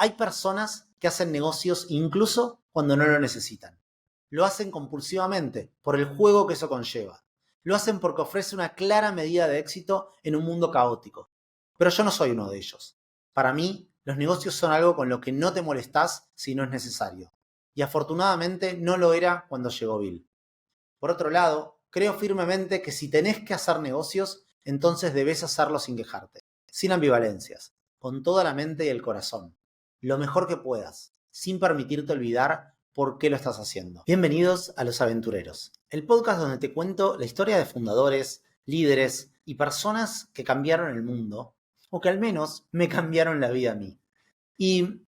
Hay personas que hacen negocios incluso cuando no lo necesitan. Lo hacen compulsivamente por el juego que eso conlleva. Lo hacen porque ofrece una clara medida de éxito en un mundo caótico. Pero yo no soy uno de ellos. Para mí, los negocios son algo con lo que no te molestás si no es necesario. Y afortunadamente no lo era cuando llegó Bill. Por otro lado, creo firmemente que si tenés que hacer negocios, entonces debes hacerlo sin quejarte, sin ambivalencias, con toda la mente y el corazón, lo mejor que puedas, sin permitirte olvidar por qué lo estás haciendo. Bienvenidos a Los Aventureros, el podcast donde te cuento la historia de fundadores, líderes y personas que cambiaron el mundo, o que al menos me cambiaron la vida a mí. Y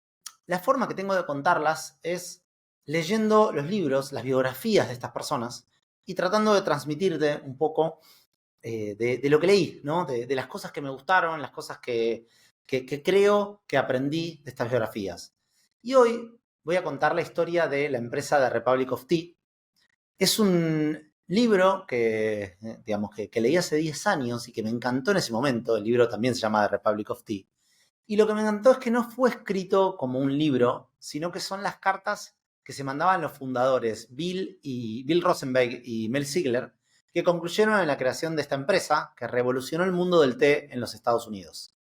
la forma que tengo de contarlas es leyendo los libros, las biografías de estas personas y tratando de transmitirte un poco de lo que leí, ¿no? De las cosas que me gustaron, las cosas que creo que aprendí de estas biografías. Y hoy voy a contar la historia de la empresa de Republic of Tea. Es un libro que leí hace 10 años y que me encantó en ese momento. El libro también se llama The Republic of Tea. Y lo que me encantó es que no fue escrito como un libro, sino que son las cartas que se mandaban los fundadores, Bill Rosenberg y Mel Ziegler, que concluyeron en la creación de esta empresa que revolucionó el mundo del té en los Estados Unidos.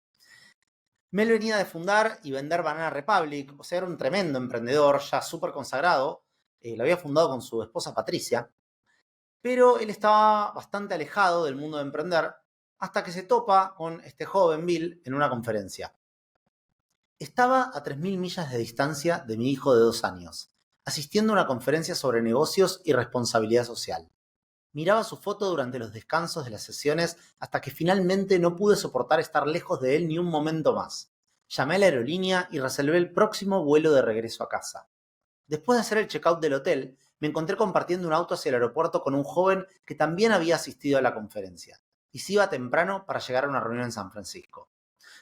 Mel venía de fundar y vender Banana Republic, o sea, era un tremendo emprendedor, ya súper consagrado, lo había fundado con su esposa Patricia, pero él estaba bastante alejado del mundo de emprender hasta que se topa con este joven Bill en una conferencia. Estaba a 3.000 millas de distancia de mi hijo de 2 años, asistiendo a una conferencia sobre negocios y responsabilidad social. Miraba su foto durante los descansos de las sesiones hasta que finalmente no pude soportar estar lejos de él ni un momento más. Llamé a la aerolínea y reservé el próximo vuelo de regreso a casa. Después de hacer el checkout del hotel, me encontré compartiendo un auto hacia el aeropuerto con un joven que también había asistido a la conferencia y se iba temprano para llegar a una reunión en San Francisco.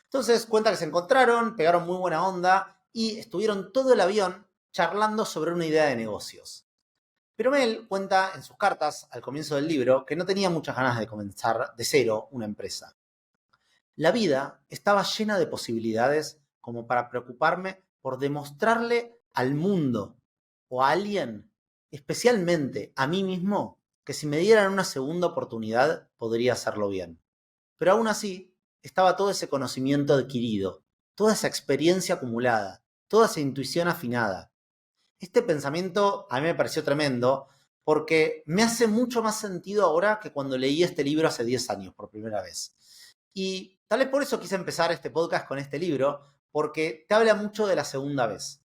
Entonces cuenta que se encontraron, pegaron muy buena onda y estuvieron todo el avión charlando sobre una idea de negocios. Pero Mel cuenta en sus cartas al comienzo del libro que no tenía muchas ganas de comenzar de cero una empresa. La vida estaba llena de posibilidades como para preocuparme por demostrarle al mundo o a alguien, especialmente a mí mismo, que si me dieran una segunda oportunidad podría hacerlo bien. Pero aún así, estaba todo ese conocimiento adquirido, toda esa experiencia acumulada, toda esa intuición afinada. Este pensamiento a mí me pareció tremendo porque me hace mucho más sentido ahora que cuando leí este libro hace 10 años por primera vez. Y tal vez por eso quise empezar este podcast con este libro, porque te habla mucho de la segunda vez.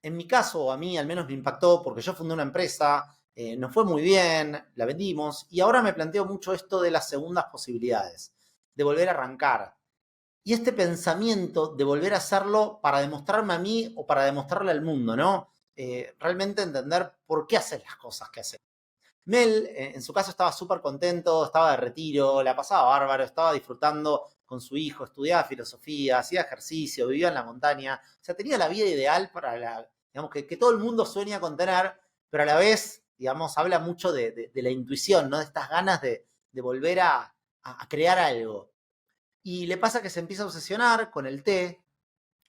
En mi caso, a mí al menos me impactó porque yo fundé una empresa, nos fue muy bien, la vendimos y ahora me planteo mucho esto de las segundas posibilidades, de volver a arrancar. Y este pensamiento de volver a hacerlo para demostrarme a mí o para demostrarle al mundo, ¿no? Realmente entender por qué hacer las cosas que hace. Mel, en su caso, estaba súper contento, estaba de retiro, la pasaba bárbaro, estaba disfrutando con su hijo, estudiaba filosofía, hacía ejercicio, vivía en la montaña. O sea, tenía la vida ideal para digamos, que todo el mundo sueña con tener, pero a la vez, digamos, habla mucho de la intuición, ¿no? De estas ganas de volver a crear algo. Y le pasa que se empieza a obsesionar con el té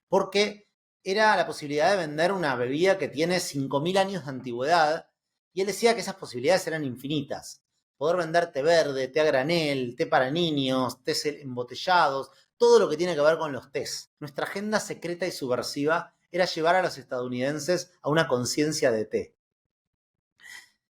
porque era la posibilidad de vender una bebida que tiene 5.000 años de antigüedad y él decía que esas posibilidades eran infinitas. Poder vender té verde, té a granel, té para niños, tés embotellados, todo lo que tiene que ver con los tés. Nuestra agenda secreta y subversiva era llevar a los estadounidenses a una conciencia de té.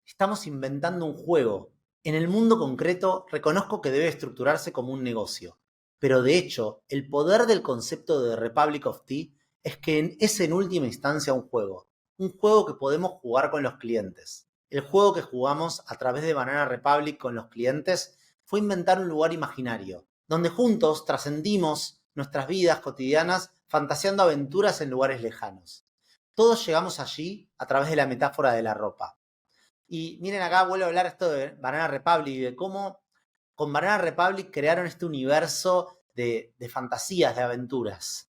Estamos inventando un juego. En el mundo concreto reconozco que debe estructurarse como un negocio. Pero de hecho, el poder del concepto de Republic of Tea es que es en última instancia un juego que podemos jugar con los clientes. El juego que jugamos a través de Banana Republic con los clientes fue inventar un lugar imaginario, donde juntos trascendimos nuestras vidas cotidianas fantaseando aventuras en lugares lejanos. Todos llegamos allí a través de la metáfora de la ropa. Y miren acá, vuelvo a hablar esto de Banana Republic y de cómo con Banana Republic crearon este universo de fantasías, de aventuras.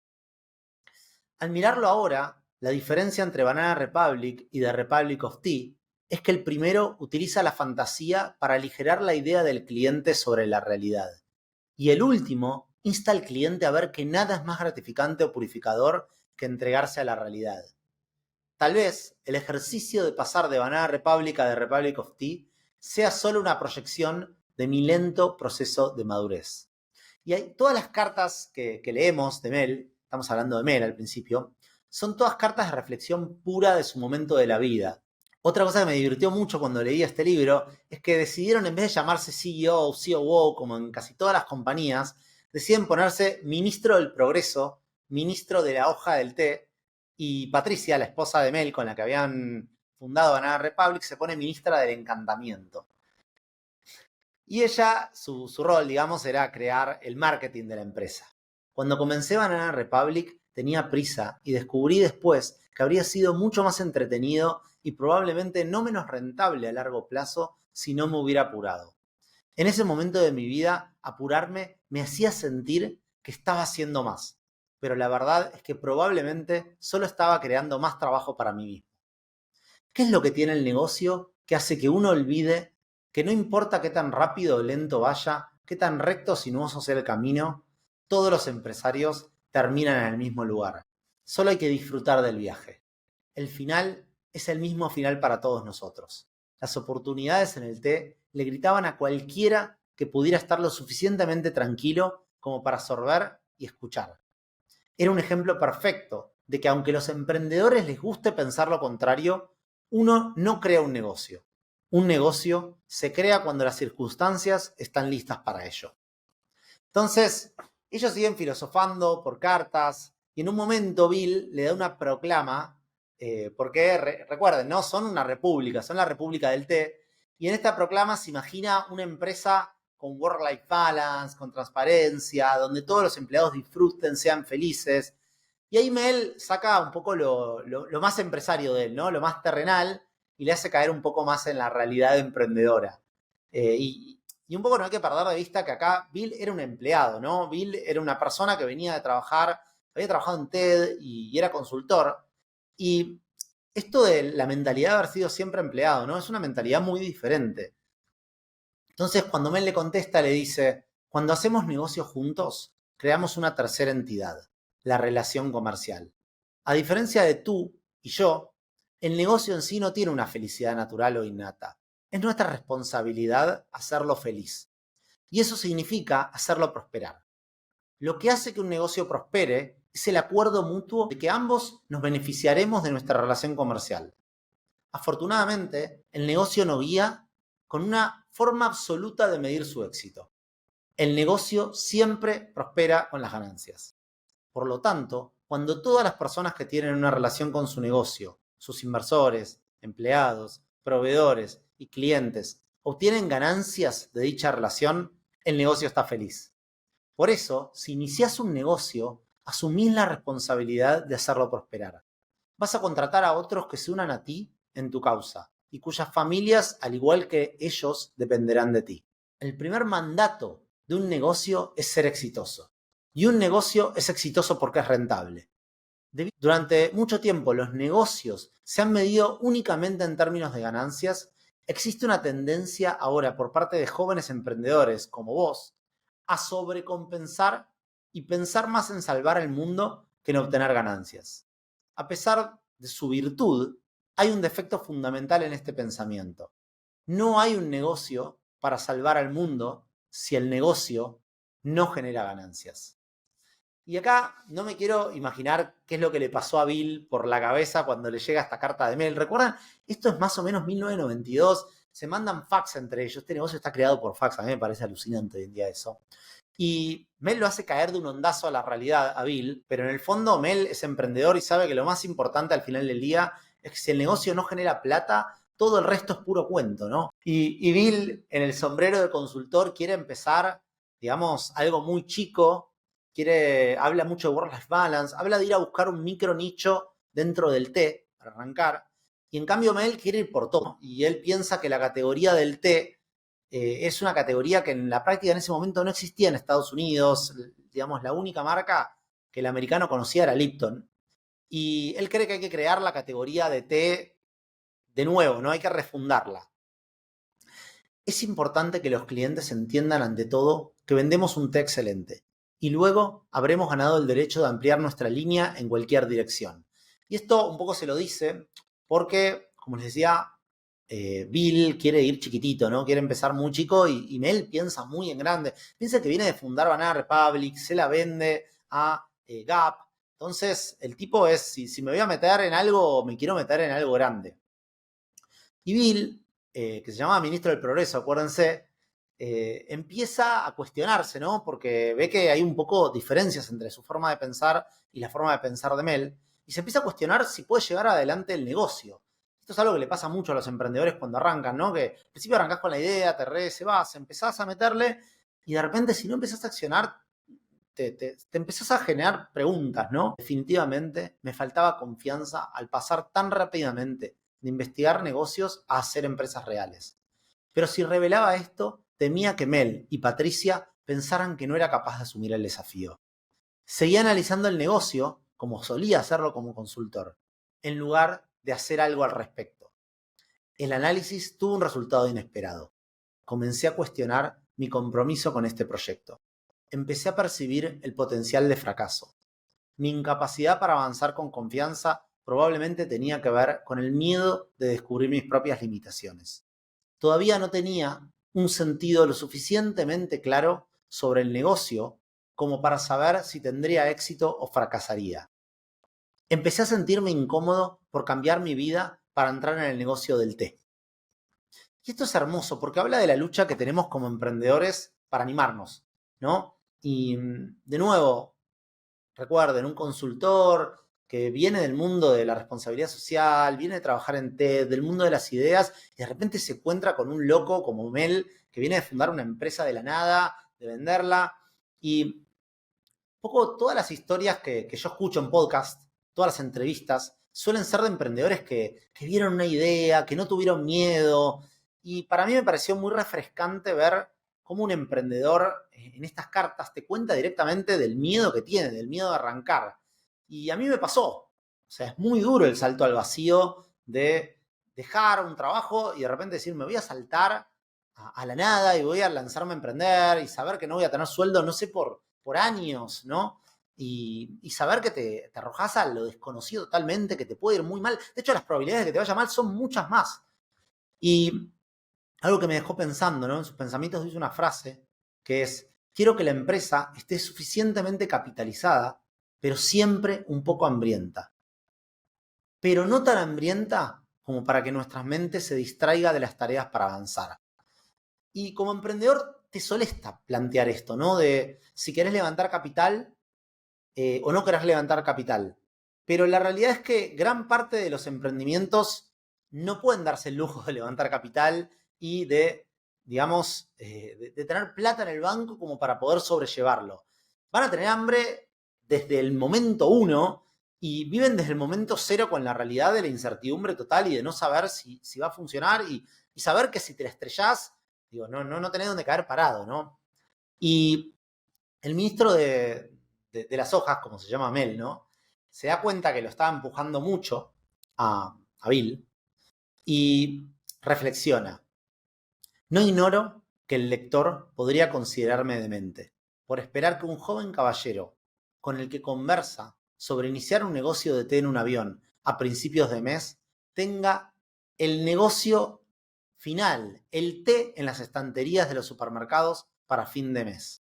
Al mirarlo ahora, la diferencia entre Banana Republic y The Republic of Tea es que el primero utiliza la fantasía para aligerar la idea del cliente sobre la realidad. Y el último insta al cliente a ver que nada es más gratificante o purificador que entregarse a la realidad. Tal vez el ejercicio de pasar de Banana Republic a The Republic of Tea sea solo una proyección de mi lento proceso de madurez. Y todas las cartas que leemos de Mel, estamos hablando de Mel al principio, son todas cartas de reflexión pura de su momento de la vida. Otra cosa que me divirtió mucho cuando leí este libro es que decidieron, en vez de llamarse CEO o COO, como en casi todas las compañías, deciden ponerse ministro del progreso, ministro de la hoja del té, y Patricia, la esposa de Mel, con la que habían fundado Banana Republic, se pone ministra del encantamiento. Y ella, su rol, digamos, era crear el marketing de la empresa. Cuando comencé Banana Republic tenía prisa y descubrí después que habría sido mucho más entretenido y probablemente no menos rentable a largo plazo si no me hubiera apurado. En ese momento de mi vida, apurarme me hacía sentir que estaba haciendo más, pero la verdad es que probablemente solo estaba creando más trabajo para mí mismo. ¿Qué es lo que tiene el negocio que hace que uno olvide que no importa qué tan rápido o lento vaya, qué tan recto o sinuoso sea el camino, todos los empresarios terminan en el mismo lugar? Solo hay que disfrutar del viaje. El final es el mismo final para todos nosotros. Las oportunidades en el té le gritaban a cualquiera que pudiera estar lo suficientemente tranquilo como para sorber y escuchar. Era un ejemplo perfecto de que aunque a los emprendedores les guste pensar lo contrario, uno no crea un negocio. Un negocio se crea cuando las circunstancias están listas para ello. Entonces, ellos siguen filosofando por cartas y en un momento Bill le da una proclama, porque recuerden, no son una república, son la república del té, y en esta proclama se imagina una empresa con work-life balance, con transparencia, donde todos los empleados disfruten, sean felices. Y ahí Mel saca un poco lo más empresario de él, ¿no? Lo más terrenal, y le hace caer un poco más en la realidad emprendedora. Y un poco no hay que perder de vista que acá Bill era un empleado, ¿no? Bill era una persona que venía de trabajar, había trabajado en TED y era consultor. Y esto de la mentalidad de haber sido siempre empleado, ¿no? Es una mentalidad muy diferente. Entonces, cuando Mel le contesta, le dice, cuando hacemos negocios juntos, creamos una tercera entidad, la relación comercial. A diferencia de tú y yo, el negocio en sí no tiene una felicidad natural o innata. Es nuestra responsabilidad hacerlo feliz. Y eso significa hacerlo prosperar. Lo que hace que un negocio prospere es el acuerdo mutuo de que ambos nos beneficiaremos de nuestra relación comercial. Afortunadamente, el negocio nos guía con una forma absoluta de medir su éxito. El negocio siempre prospera con las ganancias. Por lo tanto, cuando todas las personas que tienen una relación con su negocio, sus inversores, empleados, proveedores y clientes, obtienen ganancias de dicha relación, el negocio está feliz. Por eso, si inicias un negocio, asumís la responsabilidad de hacerlo prosperar. Vas a contratar a otros que se unan a ti en tu causa y cuyas familias, al igual que ellos, dependerán de ti. El primer mandato de un negocio es ser exitoso. Y un negocio es exitoso porque es rentable. Durante mucho tiempo los negocios se han medido únicamente en términos de ganancias. Existe una tendencia ahora por parte de jóvenes emprendedores como vos a sobrecompensar y pensar más en salvar el mundo que en obtener ganancias. A pesar de su virtud, hay un defecto fundamental en este pensamiento. No hay un negocio para salvar al mundo si el negocio no genera ganancias. Y acá no me quiero imaginar qué es lo que le pasó a Bill por la cabeza cuando le llega esta carta de Mel. ¿Recuerdan? Esto es más o menos 1992. Se mandan fax entre ellos. Este negocio está creado por fax. A mí me parece alucinante hoy en día eso. Y Mel lo hace caer de un ondazo a la realidad a Bill, pero en el fondo Mel es emprendedor y sabe que lo más importante al final del día es que si el negocio no genera plata, todo el resto es puro cuento, ¿no? Y Bill, en el sombrero de consultor, quiere empezar, digamos, algo muy chico, habla mucho de work-life balance, habla de ir a buscar un micro nicho dentro del té para arrancar, y en cambio Mel quiere ir por todo, y él piensa que la categoría del té es una categoría que en la práctica en ese momento no existía en Estados Unidos. Digamos, la única marca que el americano conocía era Lipton. Y él cree que hay que crear la categoría de té de nuevo, ¿no? Hay que refundarla. Es importante que los clientes entiendan ante todo que vendemos un té excelente y luego habremos ganado el derecho de ampliar nuestra línea en cualquier dirección. Y esto un poco se lo dice porque, como les decía, Bill quiere ir chiquitito, ¿no? Quiere empezar muy chico y Mel piensa muy en grande. Piensa que viene de fundar Banana Republic, se la vende a Gap. Entonces, el tipo es, si me voy a meter en algo, me quiero meter en algo grande. Y Bill, que se llamaba Ministro del Progreso, acuérdense, empieza a cuestionarse, ¿no? Porque ve que hay un poco diferencias entre su forma de pensar y la forma de pensar de Mel. Y se empieza a cuestionar si puede llevar adelante el negocio. Esto es algo que le pasa mucho a los emprendedores cuando arrancan, ¿no? Que al principio arrancás con la idea, se vas, empezás a meterle y de repente si no empezás a accionar, te empezás a generar preguntas, ¿no? Definitivamente me faltaba confianza al pasar tan rápidamente de investigar negocios a hacer empresas reales. Pero si revelaba esto, temía que Mel y Patricia pensaran que no era capaz de asumir el desafío. Seguía analizando el negocio, como solía hacerlo como consultor, en lugar de hacer algo al respecto. El análisis tuvo un resultado inesperado. Comencé a cuestionar mi compromiso con este proyecto. Empecé a percibir el potencial de fracaso. Mi incapacidad para avanzar con confianza probablemente tenía que ver con el miedo de descubrir mis propias limitaciones. Todavía no tenía un sentido lo suficientemente claro sobre el negocio como para saber si tendría éxito o fracasaría. Empecé a sentirme incómodo por cambiar mi vida para entrar en el negocio del té. Y esto es hermoso porque habla de la lucha que tenemos como emprendedores para animarnos, ¿no? Y de nuevo, recuerden, un consultor que viene del mundo de la responsabilidad social, viene de trabajar en TED, del mundo de las ideas, y de repente se encuentra con un loco como Mel, que viene de fundar una empresa de la nada, de venderla, y un poco todas las historias que yo escucho en podcast, todas las entrevistas, suelen ser de emprendedores que vieron una idea, que no tuvieron miedo, y para mí me pareció muy refrescante ver cómo un emprendedor en estas cartas te cuenta directamente del miedo que tiene, del miedo de arrancar. Y a mí me pasó. O sea, es muy duro el salto al vacío de dejar un trabajo y de repente decir, me voy a saltar a la nada y voy a lanzarme a emprender y saber que no voy a tener sueldo, no sé, por años, ¿no? Y saber que te arrojas a lo desconocido totalmente, que te puede ir muy mal. De hecho, las probabilidades de que te vaya mal son muchas más. Y algo que me dejó pensando, ¿no? En sus pensamientos dice una frase que es, quiero que la empresa esté suficientemente capitalizada, pero siempre un poco hambrienta. Pero no tan hambrienta como para que nuestras mentes se distraiga de las tareas para avanzar. Y como emprendedor te solesta plantear esto, ¿no? De si querés levantar capital o no querés levantar capital. Pero la realidad es que gran parte de los emprendimientos no pueden darse el lujo de levantar capital y de, digamos, de tener plata en el banco como para poder sobrellevarlo. Van a tener hambre desde el momento uno y viven desde el momento cero con la realidad de la incertidumbre total y de no saber si va a funcionar y saber que si te la estrellás, digo, no tenés dónde caer parado, ¿no? Y el ministro de las hojas, como se llama Mel, ¿no? Se da cuenta que lo está empujando mucho a Bill y reflexiona. No ignoro que el lector podría considerarme demente por esperar que un joven caballero con el que conversa sobre iniciar un negocio de té en un avión a principios de mes tenga el negocio final, el té en las estanterías de los supermercados para fin de mes.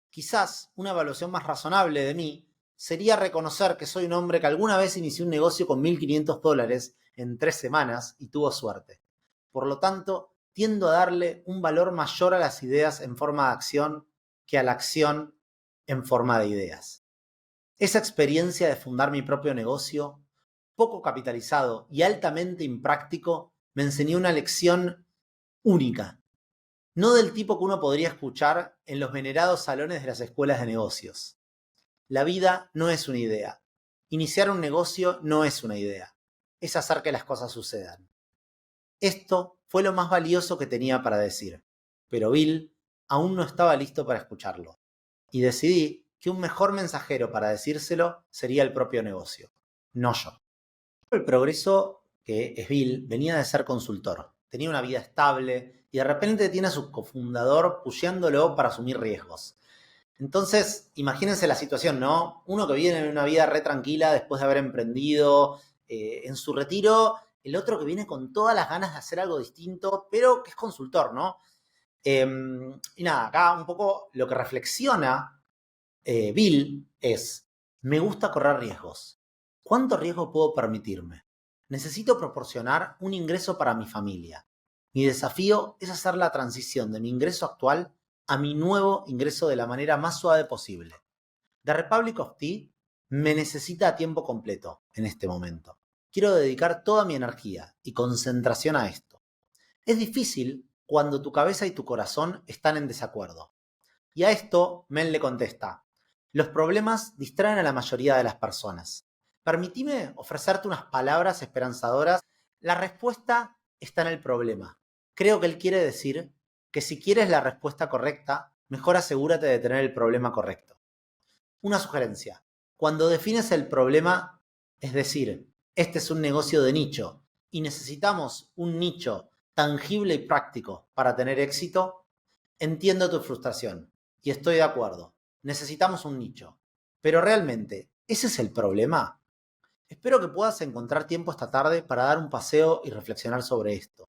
Quizás una evaluación más razonable de mí sería reconocer que soy un hombre que alguna vez inició un negocio con $1.500 en 3 semanas y tuvo suerte. Por lo tanto, tiendo a darle un valor mayor a las ideas en forma de acción que a la acción en forma de ideas. Esa experiencia de fundar mi propio negocio, poco capitalizado y altamente impráctico, me enseñó una lección única. No del tipo que uno podría escuchar en los venerados salones de las escuelas de negocios. La vida no es una idea. Iniciar un negocio no es una idea. Es hacer que las cosas sucedan. Esto fue lo más valioso que tenía para decir, pero Bill aún no estaba listo para escucharlo. Y decidí que un mejor mensajero para decírselo sería el propio negocio, no yo. El progreso, que es Bill, venía de ser consultor. Tenía una vida estable y de repente tiene a su cofundador pusheándolo para asumir riesgos. Entonces, imagínense la situación, ¿no? Uno que viene en una vida re tranquila después de haber emprendido en su retiro, el otro que viene con todas las ganas de hacer algo distinto, pero que es consultor, ¿no? Y nada, acá un poco lo que reflexiona Bill es, me gusta correr riesgos. ¿Cuánto riesgo puedo permitirme? Necesito proporcionar un ingreso para mi familia. Mi desafío es hacer la transición de mi ingreso actual a mi nuevo ingreso de la manera más suave posible. The Republic of Tea me necesita a tiempo completo en este momento. Quiero dedicar toda mi energía y concentración a esto. Es difícil cuando tu cabeza y tu corazón están en desacuerdo. Y a esto Mel le contesta, los problemas distraen a la mayoría de las personas. Permitime ofrecerte unas palabras esperanzadoras. La respuesta está en el problema. Creo que él quiere decir que si quieres la respuesta correcta, mejor asegúrate de tener el problema correcto. Una sugerencia. Cuando defines el problema, es decir, este es un negocio de nicho y necesitamos un nicho tangible y práctico para tener éxito, entiendo tu frustración y estoy de acuerdo. Necesitamos un nicho. Pero realmente, ¿ese es el problema? Espero que puedas encontrar tiempo esta tarde para dar un paseo y reflexionar sobre esto.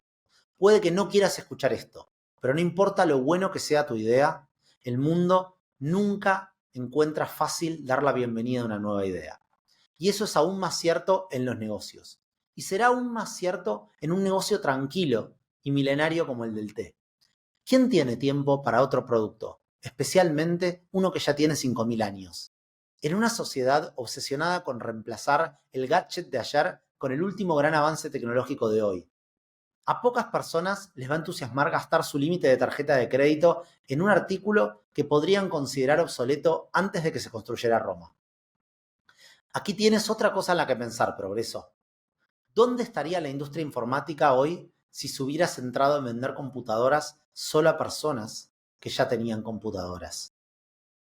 Puede que no quieras escuchar esto, pero no importa lo bueno que sea tu idea, el mundo nunca encuentra fácil dar la bienvenida a una nueva idea. Y eso es aún más cierto en los negocios. Y será aún más cierto en un negocio tranquilo y milenario como el del té. ¿Quién tiene tiempo para otro producto? Especialmente uno que ya tiene 5.000 años. En una sociedad obsesionada con reemplazar el gadget de ayer con el último gran avance tecnológico de hoy. A pocas personas les va a entusiasmar gastar su límite de tarjeta de crédito en un artículo que podrían considerar obsoleto antes de que se construyera Roma. Aquí tienes otra cosa en la que pensar, Progreso. ¿Dónde estaría la industria informática hoy si se hubiera centrado en vender computadoras solo a personas que ya tenían computadoras?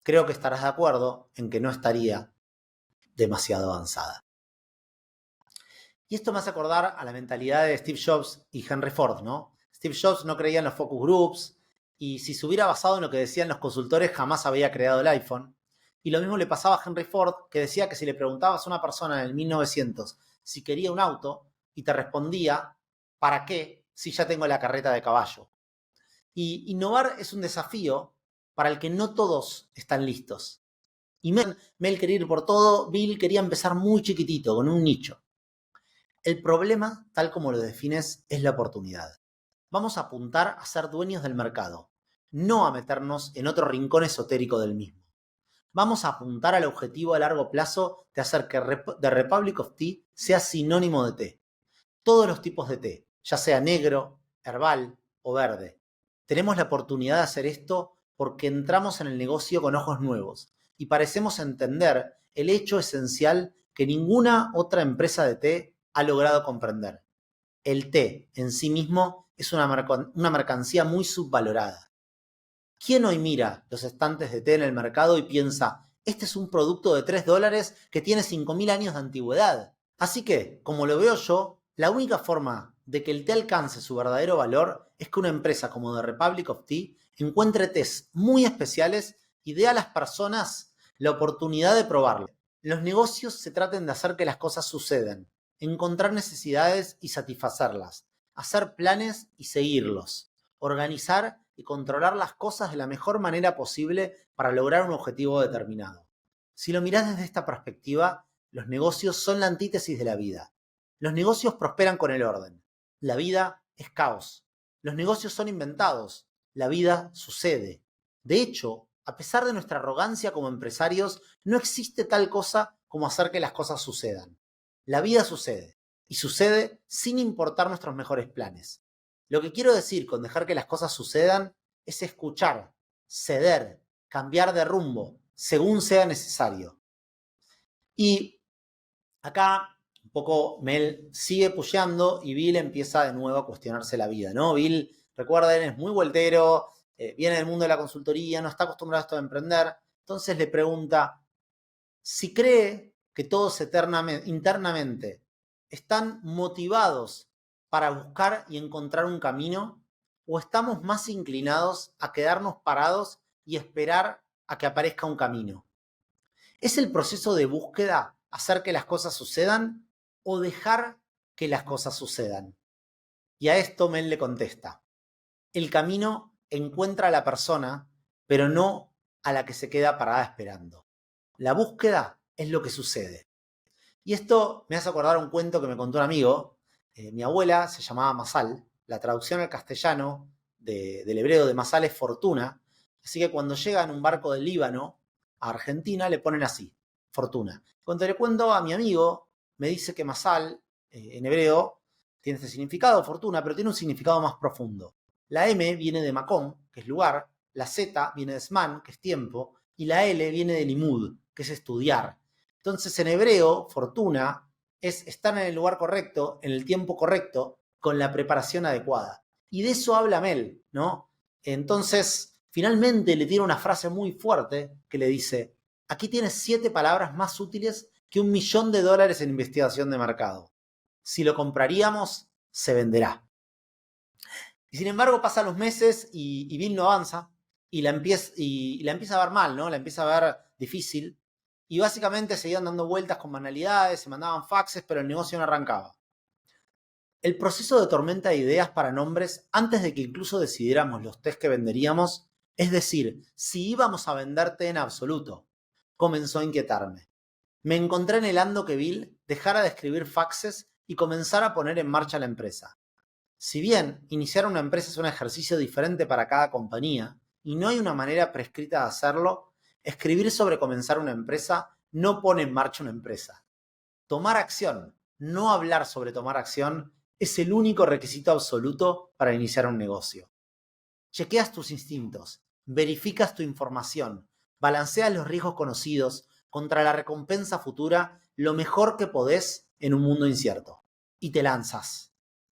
Creo que estarás de acuerdo en que no estaría demasiado avanzada. Y esto me hace acordar a la mentalidad de Steve Jobs y Henry Ford, ¿no? Steve Jobs no creía en los focus groups y si se hubiera basado en lo que decían los consultores jamás había creado el iPhone. Y lo mismo le pasaba a Henry Ford, que decía que si le preguntabas a una persona en el 1900 si quería un auto y te respondía, ¿para qué? Si ya tengo la carreta de caballo. Y innovar es un desafío para el que no todos están listos. Y Mel quería ir por todo, Bill quería empezar muy chiquitito, con un nicho. El problema, tal como lo defines, es la oportunidad. Vamos a apuntar a ser dueños del mercado, no a meternos en otro rincón esotérico del mismo. Vamos a apuntar al objetivo a largo plazo de hacer que The Republic of Tea sea sinónimo de té. Todos los tipos de té, ya sea negro, herbal o verde. Tenemos la oportunidad de hacer esto porque entramos en el negocio con ojos nuevos y parecemos entender el hecho esencial que ninguna otra empresa de té ha logrado comprender. El té en sí mismo es una mercancía muy subvalorada. ¿Quién hoy mira los estantes de té en el mercado y piensa, este es un producto de $3 que tiene 5.000 años de antigüedad? Así que, como lo veo yo, la única forma de que el té alcance su verdadero valor es que una empresa como The Republic of Tea encuentre tés muy especiales y dé a las personas la oportunidad de probarlo. Los negocios se traten de hacer que las cosas sucedan, encontrar necesidades y satisfacerlas, hacer planes y seguirlos, organizar y controlar las cosas de la mejor manera posible para lograr un objetivo determinado. Si lo mirás desde esta perspectiva, los negocios son la antítesis de la vida. Los negocios prosperan con el orden. La vida es caos. Los negocios son inventados. La vida sucede. De hecho, a pesar de nuestra arrogancia como empresarios, no existe tal cosa como hacer que las cosas sucedan. La vida sucede. Y sucede sin importar nuestros mejores planes. Lo que quiero decir con dejar que las cosas sucedan es escuchar, ceder, cambiar de rumbo, según sea necesario. Y acá un poco Mel sigue pusheando y Bill empieza de nuevo a cuestionarse la vida, ¿no? Bill, recuerden, es muy voltero, viene del mundo de la consultoría, no está acostumbrado a esto de emprender. Entonces le pregunta si cree que todos internamente están motivados para buscar y encontrar un camino o estamos más inclinados a quedarnos parados y esperar a que aparezca un camino? ¿Es el proceso de búsqueda hacer que las cosas sucedan o dejar que las cosas sucedan? Y a esto Mel le contesta: el camino encuentra a la persona, pero no a la que se queda parada esperando. La búsqueda es lo que sucede. Y esto me hace acordar un cuento que me contó un amigo. Mi abuela se llamaba Masal. La traducción al castellano del hebreo de Masal es fortuna. Así que cuando llega en un barco del Líbano a Argentina le ponen así, fortuna. Cuando le cuento a mi amigo, me dice que Masal en hebreo tiene este significado, fortuna, pero tiene un significado más profundo. La M viene de Makom, que es lugar, la Z viene de Zman, que es tiempo, y la L viene de Limud, que es estudiar. Entonces, en hebreo, fortuna es estar en el lugar correcto, en el tiempo correcto, con la preparación adecuada. Y de eso habla Mel, ¿no? Entonces, finalmente le tiene una frase muy fuerte que le dice: aquí tienes 7 palabras más útiles que $1.000.000 en investigación de mercado. Si lo compraríamos, se venderá. Y sin embargo, pasan los meses y Bill no avanza y la empieza a ver mal, ¿no? La empieza a ver difícil. Y básicamente seguían dando vueltas con banalidades, se mandaban faxes, pero el negocio no arrancaba. El proceso de tormenta de ideas para nombres, antes de que incluso decidiéramos los test que venderíamos, es decir, si íbamos a vender té en absoluto, comenzó a inquietarme. Me encontré anhelando que Bill dejara de escribir faxes y comenzara a poner en marcha la empresa. Si bien iniciar una empresa es un ejercicio diferente para cada compañía y no hay una manera prescrita de hacerlo, escribir sobre comenzar una empresa no pone en marcha una empresa. Tomar acción, no hablar sobre tomar acción, es el único requisito absoluto para iniciar un negocio. Chequeas tus instintos, verificas tu información, balanceas los riesgos conocidos contra la recompensa futura lo mejor que podés en un mundo incierto. Y te lanzas.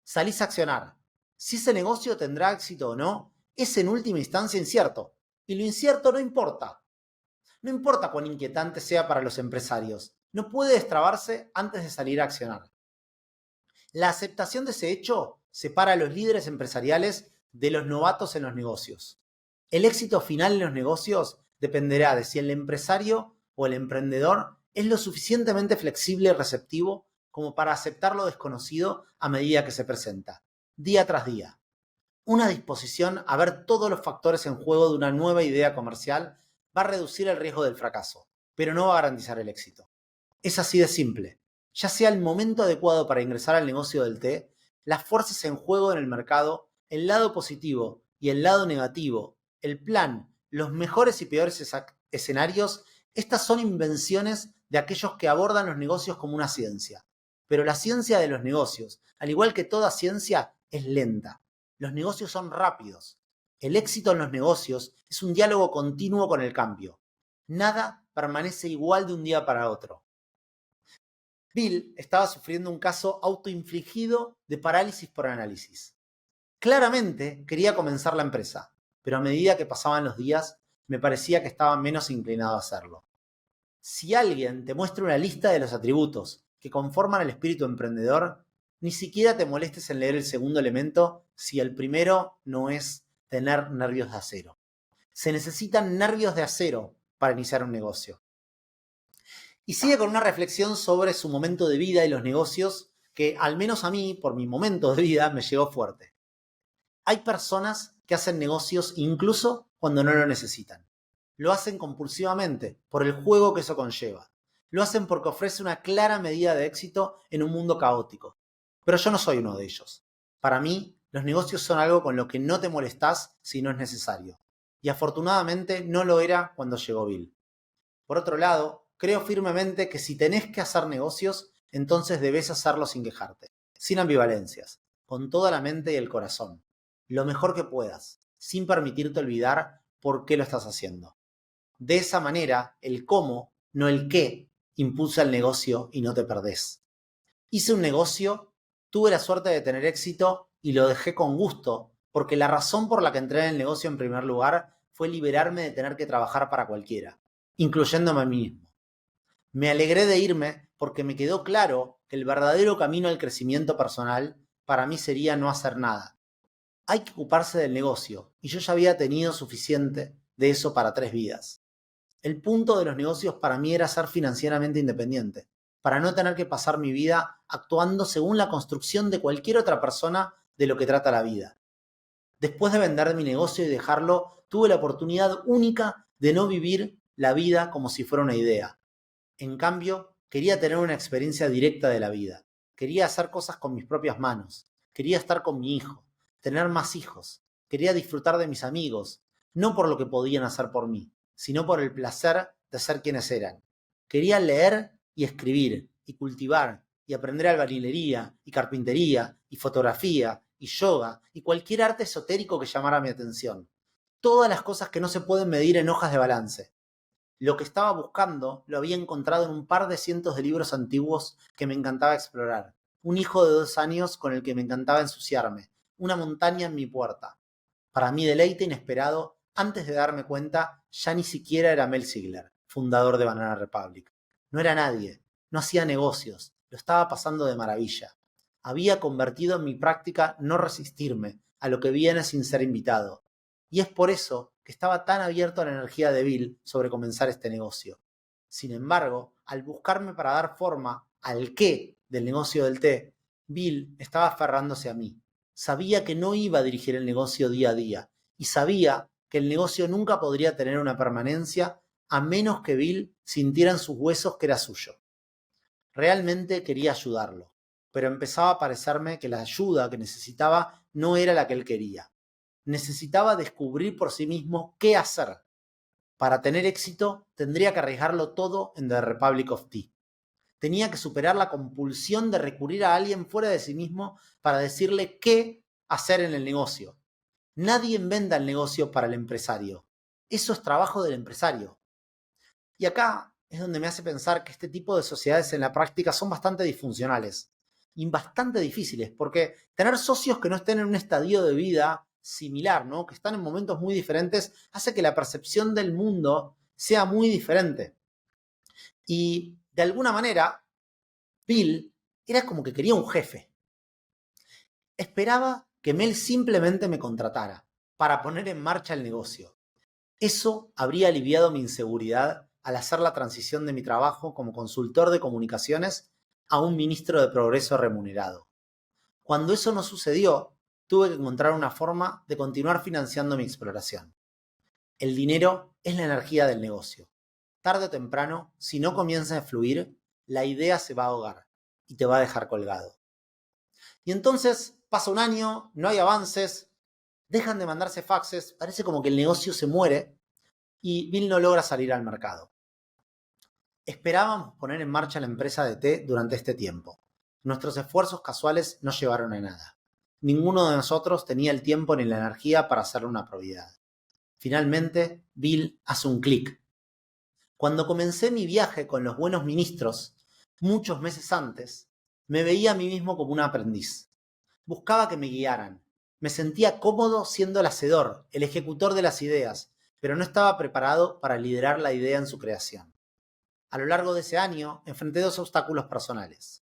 Salís a accionar. Si ese negocio tendrá éxito o no, es en última instancia incierto. Y lo incierto no importa. No importa cuán inquietante sea para los empresarios. No puede destrabarse antes de salir a accionar. La aceptación de ese hecho separa a los líderes empresariales de los novatos en los negocios. El éxito final en los negocios dependerá de si el empresario o el emprendedor es lo suficientemente flexible y receptivo como para aceptar lo desconocido a medida que se presenta, día tras día. Una disposición a ver todos los factores en juego de una nueva idea comercial va a reducir el riesgo del fracaso, pero no va a garantizar el éxito. Es así de simple. Ya sea el momento adecuado para ingresar al negocio del té, las fuerzas en juego en el mercado, el lado positivo y el lado negativo, el plan, los mejores y peores escenarios, estas son invenciones de aquellos que abordan los negocios como una ciencia. Pero la ciencia de los negocios, al igual que toda ciencia, es lenta. Los negocios son rápidos. El éxito en los negocios es un diálogo continuo con el cambio. Nada permanece igual de un día para otro. Bill estaba sufriendo un caso autoinfligido de parálisis por análisis. Claramente quería comenzar la empresa, pero a medida que pasaban los días, me parecía que estaba menos inclinado a hacerlo. Si alguien te muestra una lista de los atributos que conforman el espíritu emprendedor, ni siquiera te molestes en leer el segundo elemento si el primero no es tener nervios de acero. Se necesitan nervios de acero para iniciar un negocio. Y sigue con una reflexión sobre su momento de vida y los negocios que, al menos a mí, por mi momento de vida, me llegó fuerte. Hay personas que hacen negocios incluso cuando no lo necesitan. Lo hacen compulsivamente por el juego que eso conlleva. Lo hacen porque ofrece una clara medida de éxito en un mundo caótico. Pero yo no soy uno de ellos. Para mí, los negocios son algo con lo que no te molestás si no es necesario. Y afortunadamente no lo era cuando llegó Bill. Por otro lado, creo firmemente que si tenés que hacer negocios, entonces debes hacerlo sin quejarte, sin ambivalencias, con toda la mente y el corazón, lo mejor que puedas, sin permitirte olvidar por qué lo estás haciendo. De esa manera, el cómo, no el qué, impulsa el negocio y no te perdés. Hice un negocio, tuve la suerte de tener éxito y lo dejé con gusto, porque la razón por la que entré en el negocio en primer lugar fue liberarme de tener que trabajar para cualquiera, incluyéndome a mí mismo. Me alegré de irme porque me quedó claro que el verdadero camino al crecimiento personal para mí sería no hacer nada. Hay que ocuparse del negocio y yo ya había tenido suficiente de eso para 3 vidas. El punto de los negocios para mí era ser financieramente independiente, para no tener que pasar mi vida actuando según la construcción de cualquier otra persona de lo que trata la vida. Después de vender mi negocio y dejarlo, tuve la oportunidad única de no vivir la vida como si fuera una idea. En cambio, quería tener una experiencia directa de la vida. Quería hacer cosas con mis propias manos. Quería estar con mi hijo, tener más hijos. Quería disfrutar de mis amigos, no por lo que podían hacer por mí, sino por el placer de ser quienes eran. Quería leer y escribir, y cultivar, y aprender albañilería, y carpintería, y fotografía, y yoga, y cualquier arte esotérico que llamara mi atención. Todas las cosas que no se pueden medir en hojas de balance. Lo que estaba buscando lo había encontrado en un par de cientos de libros antiguos que me encantaba explorar, un hijo de 2 años con el que me encantaba ensuciarme, una montaña en mi puerta. Para mi deleite inesperado, antes de darme cuenta, ya ni siquiera era Mel Sigler, fundador de Banana Republic. No era nadie, no hacía negocios, lo estaba pasando de maravilla. Había convertido en mi práctica no resistirme a lo que viene sin ser invitado. Y es por eso que estaba tan abierto a la energía de Bill sobre comenzar este negocio. Sin embargo, al buscarme para dar forma al qué del negocio del té, Bill estaba aferrándose a mí. Sabía que no iba a dirigir el negocio día a día y sabía que el negocio nunca podría tener una permanencia a menos que Bill sintiera en sus huesos que era suyo. Realmente quería ayudarlo, pero empezaba a parecerme que la ayuda que necesitaba no era la que él quería. Necesitaba descubrir por sí mismo qué hacer. Para tener éxito, tendría que arriesgarlo todo en The Republic of Tea. Tenía que superar la compulsión de recurrir a alguien fuera de sí mismo para decirle qué hacer en el negocio. Nadie inventa el negocio para el empresario. Eso es trabajo del empresario. Y acá es donde me hace pensar que este tipo de sociedades en la práctica son bastante disfuncionales y bastante difíciles, porque tener socios que no estén en un estadio de vida similar, ¿no? Que están en momentos muy diferentes, hace que la percepción del mundo sea muy diferente. Y de alguna manera, Bill era como que quería un jefe. Esperaba que Mel simplemente me contratara para poner en marcha el negocio. Eso habría aliviado mi inseguridad al hacer la transición de mi trabajo como consultor de comunicaciones a un ministro de progreso remunerado. Cuando eso no sucedió, tuve que encontrar una forma de continuar financiando mi exploración. El dinero es la energía del negocio. Tarde o temprano, si no comienza a fluir, la idea se va a ahogar y te va a dejar colgado. Y entonces pasa un año, no hay avances, dejan de mandarse faxes, parece como que el negocio se muere y Bill no logra salir al mercado. Esperábamos poner en marcha la empresa de té durante este tiempo. Nuestros esfuerzos casuales no llevaron a nada. Ninguno de nosotros tenía el tiempo ni la energía para hacerlo una prioridad. Finalmente, Bill hace un clic. Cuando comencé mi viaje con los buenos ministros, muchos meses antes, me veía a mí mismo como un aprendiz. Buscaba que me guiaran. Me sentía cómodo siendo el hacedor, el ejecutor de las ideas, pero no estaba preparado para liderar la idea en su creación. A lo largo de ese año, enfrenté 2 obstáculos personales.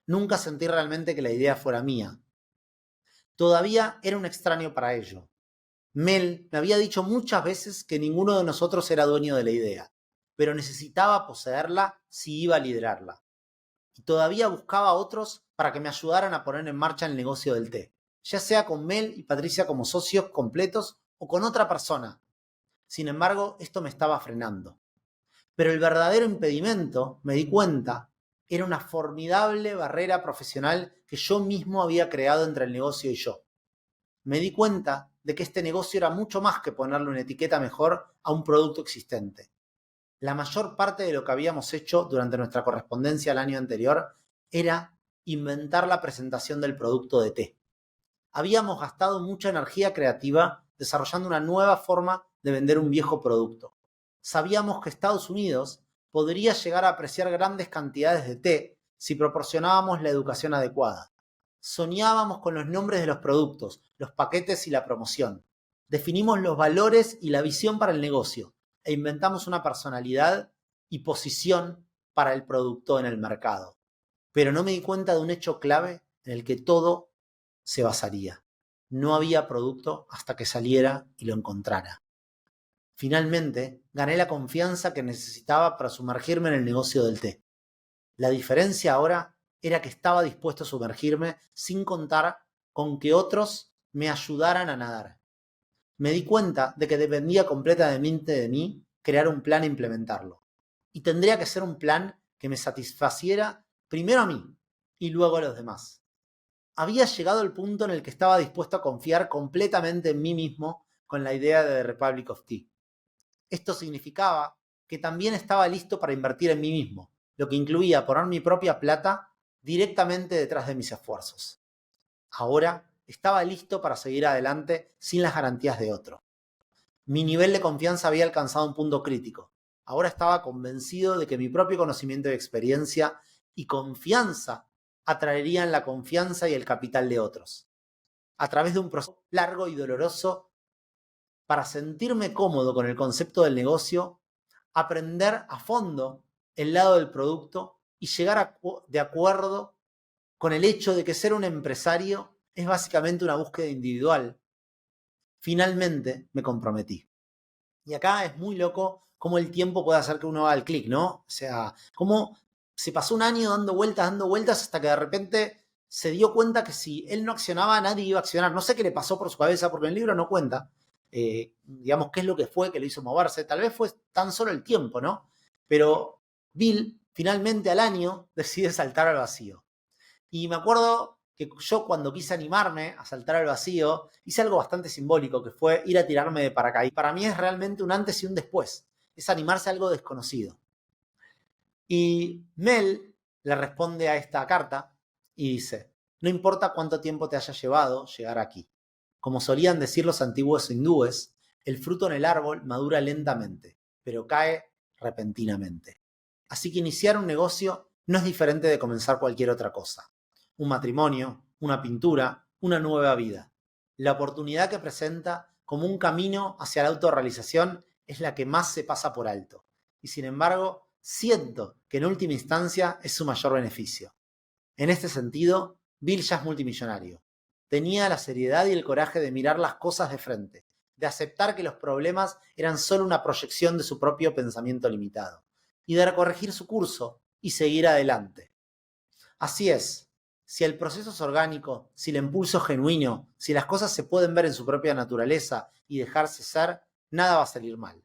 Nunca sentí realmente que la idea fuera mía. Todavía era un extraño para ello. Mel me había dicho muchas veces que ninguno de nosotros era dueño de la idea, pero necesitaba poseerla si iba a liderarla. Y todavía buscaba a otros para que me ayudaran a poner en marcha el negocio del té, ya sea con Mel y Patricia como socios completos o con otra persona. Sin embargo, esto me estaba frenando. Pero el verdadero impedimento, me di cuenta, era una formidable barrera profesional que yo mismo había creado entre el negocio y yo. Me di cuenta de que este negocio era mucho más que ponerle una etiqueta mejor a un producto existente. La mayor parte de lo que habíamos hecho durante nuestra correspondencia el año anterior era inventar la presentación del producto de té. Habíamos gastado mucha energía creativa desarrollando una nueva forma de vender un viejo producto. Sabíamos que Estados Unidos podría llegar a apreciar grandes cantidades de té si proporcionábamos la educación adecuada. Soñábamos con los nombres de los productos, los paquetes y la promoción. Definimos los valores y la visión para el negocio e inventamos una personalidad y posición para el producto en el mercado. Pero no me di cuenta de un hecho clave en el que todo se basaría. No había producto hasta que saliera y lo encontrara. Finalmente, gané la confianza que necesitaba para sumergirme en el negocio del té. La diferencia ahora era que estaba dispuesto a sumergirme sin contar con que otros me ayudaran a nadar. Me di cuenta de que dependía completamente de mí crear un plan e implementarlo. Y tendría que ser un plan que me satisfaciera primero a mí y luego a los demás. Había llegado el punto en el que estaba dispuesto a confiar completamente en mí mismo con la idea de The Republic of Tea. Esto significaba que también estaba listo para invertir en mí mismo, lo que incluía poner mi propia plata directamente detrás de mis esfuerzos. Ahora estaba listo para seguir adelante sin las garantías de otro. Mi nivel de confianza había alcanzado un punto crítico. Ahora estaba convencido de que mi propio conocimiento y experiencia y confianza atraerían la confianza y el capital de otros. A través de un proceso largo y doloroso, para sentirme cómodo con el concepto del negocio, aprender a fondo el lado del producto y llegar de acuerdo con el hecho de que ser un empresario es básicamente una búsqueda individual. Finalmente me comprometí. Y acá es muy loco cómo el tiempo puede hacer que uno haga el clic, ¿no? O sea, cómo se pasó un año dando vueltas, hasta que de repente se dio cuenta que si él no accionaba, nadie iba a accionar. No sé qué le pasó por su cabeza, porque en el libro no cuenta, digamos, qué es lo que fue que le hizo moverse. Tal vez fue tan solo el tiempo, ¿no? Pero Bill, finalmente al año, decide saltar al vacío. Y me acuerdo que yo, cuando quise animarme a saltar al vacío, hice algo bastante simbólico, que fue ir a tirarme de paracaídas. Para mí es realmente un antes y un después. Es animarse a algo desconocido. Y Mel le responde a esta carta y dice: no importa cuánto tiempo te haya llevado llegar aquí. Como solían decir los antiguos hindúes, el fruto en el árbol madura lentamente, pero cae repentinamente. Así que iniciar un negocio no es diferente de comenzar cualquier otra cosa. Un matrimonio, una pintura, una nueva vida. La oportunidad que presenta como un camino hacia la autorrealización es la que más se pasa por alto. Y sin embargo, siento que en última instancia es su mayor beneficio. En este sentido, Bill ya es multimillonario. Tenía la seriedad y el coraje de mirar las cosas de frente, de aceptar que los problemas eran solo una proyección de su propio pensamiento limitado, y de corregir su curso y seguir adelante. Así es, si el proceso es orgánico, si el impulso es genuino, si las cosas se pueden ver en su propia naturaleza y dejarse ser, nada va a salir mal.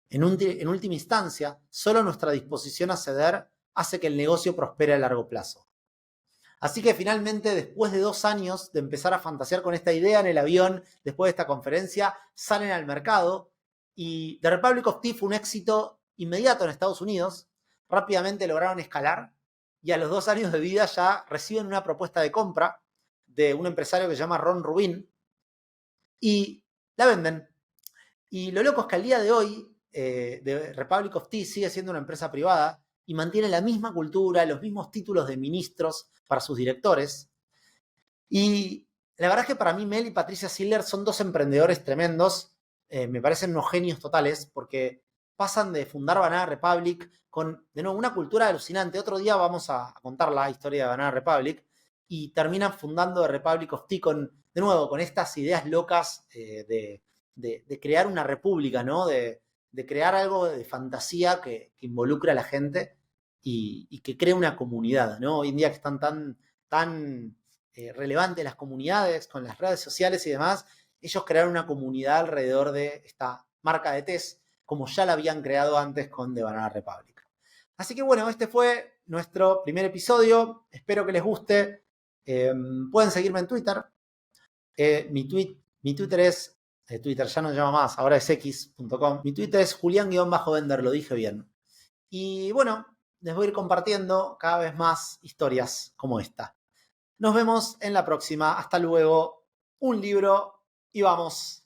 En última instancia, solo nuestra disposición a ceder hace que el negocio prospere a largo plazo. Así que finalmente, después de 2 años de empezar a fantasear con esta idea en el avión, después de esta conferencia, salen al mercado y The Republic of Tea fue un éxito inmediato en Estados Unidos. Rápidamente lograron escalar y a los 2 años de vida ya reciben una propuesta de compra de un empresario que se llama Ron Rubin y la venden. Y lo loco es que al día de hoy, The Republic of Tea sigue siendo una empresa privada y mantiene la misma cultura, los mismos títulos de ministros para sus directores. Y la verdad es que para mí Mel y Patricia Schiller son 2 emprendedores tremendos. Me parecen unos genios totales, porque pasan de fundar Banana Republic con, de nuevo, una cultura alucinante. Otro día vamos a contar la historia de Banana Republic, y terminan fundando The Republic of Tea con, de nuevo, con estas ideas locas de crear una república, ¿no? De crear algo de fantasía que involucre a la gente y que cree una comunidad, ¿no? Hoy en día que están tan relevantes las comunidades con las redes sociales y demás, ellos crearon una comunidad alrededor de esta marca de tés, como ya la habían creado antes con The Banana Republic. Así que bueno, este fue nuestro primer episodio. Espero que les guste. Pueden seguirme en Twitter. Mi Twitter es... Twitter ya no se llama más, ahora es x.com. Mi Twitter es Julián-Bender, lo dije bien. Y bueno, les voy a ir compartiendo cada vez más historias como esta. Nos vemos en la próxima. Hasta luego. Un libro y vamos.